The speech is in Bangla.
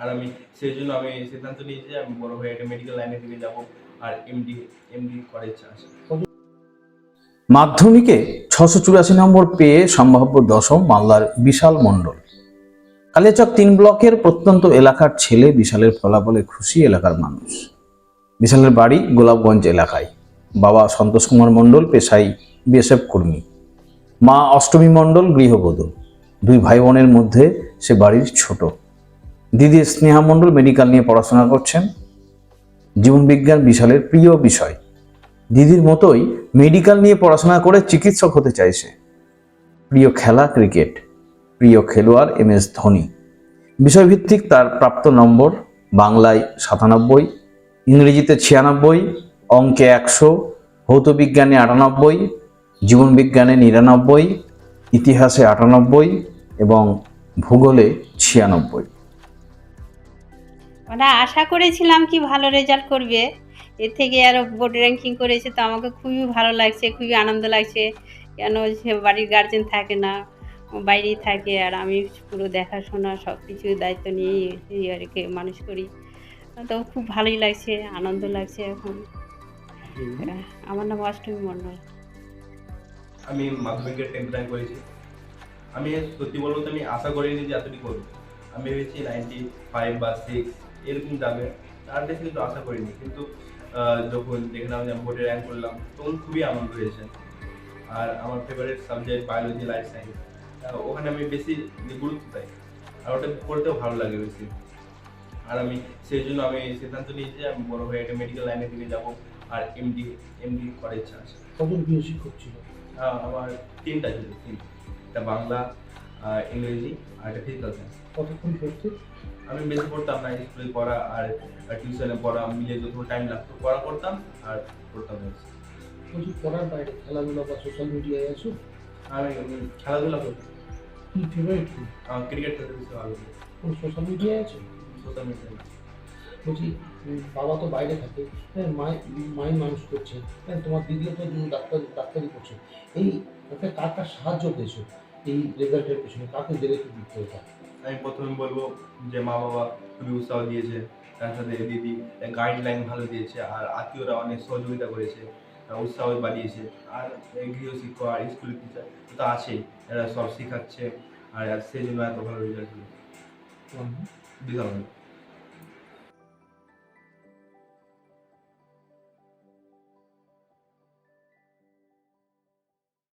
আর আমি সেই জন্য আমি সিদ্ধান্ত নিয়েছি যে আমি বড় হয়ে একটা মেডিকেল লাইনের দিকে যাব আর এমডি করার ইচ্ছা আছে। মাধ্যমিকে 684 নম্বর পেয়ে সম্ভাব্য দশম মালদার বিশাল মণ্ডল। কালিয়াচক 3 ব্লকের প্রত্যন্ত এলাকার ছেলে বিশালের ফলাফলে খুশি এলাকার মানুষ। বিশালের বাড়ি গোলাপগঞ্জ এলাকায়। বাবা সন্তোষ কুমার মণ্ডল পেশায় বিএসএফ কর্মী, মা অষ্টমী মণ্ডল গৃহবধূ। 2 ভাই বোনের মধ্যে সে বাড়ির ছোট। দিদি স্নেহা মণ্ডল মেডিকেল নিয়ে পড়াশোনা করছেন। জীবনবিজ্ঞান বিশালের প্রিয় বিষয়। দিদির মতোই মেডিকেল নিয়ে পড়াশোনা করে চিকিৎসক হতে চাইছে। প্রিয় খেলা ক্রিকেট, প্রিয় খেলোয়াড় MS ধোনি। বিষয়ভিত্তিক তার প্রাপ্ত নম্বর: বাংলায় 97, ইংরেজিতে 96, অঙ্কে 100, ভৌতবিজ্ঞানে 98, জীবনবিজ্ঞানে 99, ইতিহাসে 98 এবং ভূগোলে 96। ওরা আশা করেছিলাম কি ভালো রেজাল্ট করবে, এর থেকে আরও বোর্ড র্যাঙ্কিং করেছে, তো আমাকে খুবই ভালো লাগছে, খুবই আনন্দ লাগছে। কেন সে বাড়ির গার্জেন থাকে না, বাইরেই থাকে, আর আমি পুরো দেখাশোনা সব কিছু দায়িত্ব নিয়েই আর কি মানুষ করি। তো খুব ভালোই লাগছে, আনন্দ লাগছে এখন। আমার নাম অষ্টমী মণ্ডল। আমি মাধ্যমিকে 10th র্যাঙ্ক করেছি। আমি সত্যি বলবো তো আমি আশা করিনি যে এতটি করবো। আমি ভেবেছি 95 বা 6 এরকম যাবে, তার বেশি কিন্তু আশা করিনি। কিন্তু যখন দেখলাম যে আমি বোর্ডে র্যাঙ্ক করলাম তখন খুবই আনন্দ হয়েছে। আর আমার favourite subject biology, life science, ওখানে আমি বেশি গুরুত্ব পাই আর ওটা পড়তেও ভালো লাগে বেশি। আর আমি সেই জন্য আমি সিদ্ধান্ত নিয়েছি যে আমি বড় হয়ে একটা মেডিকেল লাইনের দিকে যাব আর এমডি করার ইচ্ছা আছে। কজন প্রিয় শিক্ষক ছিল? আমার 3টা ছিল, একটা বাংলা, ইংরেজি আর একটা ফিজিক্যাল সায়েন্স। কতক্ষণ পড়তে? আমি বেশি পড়তাম না, স্কুলে পড়া আর টিউশনে পড়া মিলে যত টাইম লাগতো পড়া করতাম আর পড়তাম। বলছি, পড়ার বাইরে খেলাধুলা বা সোশ্যাল মিডিয়ায় আছো? আমি খেলাধুলা করতাম। কি ফেভারিট কি? ক্রিকেট খেলতে বেশি ভালো লাগে। কোন সোশ্যাল মিডিয়ায় আছো? Social media. বলছি, বাবা তো বাইরে থাকে, হ্যাঁ, মাই মানুষ করছে, হ্যাঁ, তোমার দিদিও তো ডাক্তারি করছে। এই একটা কার কার সাহায্য পেয়েছো এই রেজাল্টের পেছনে? কাকে দিলে কি দিতে এটা? আমি প্রথমে বলবো যে মা বাবা খুবই উৎসাহ দিয়েছে, তার সাথে দিদি গাইডলাইন ভালো দিয়েছে, আর আত্মীয়রা অনেক সহযোগিতা করেছে, উৎসাহ বাড়িয়েছে। আর গৃহশিক্ষক আর স্কুল টিচার তো আছেই, এরা সব শেখাচ্ছে, আর সেই জন্য এত ভালো রেজাল্ট হলো। বিশাল।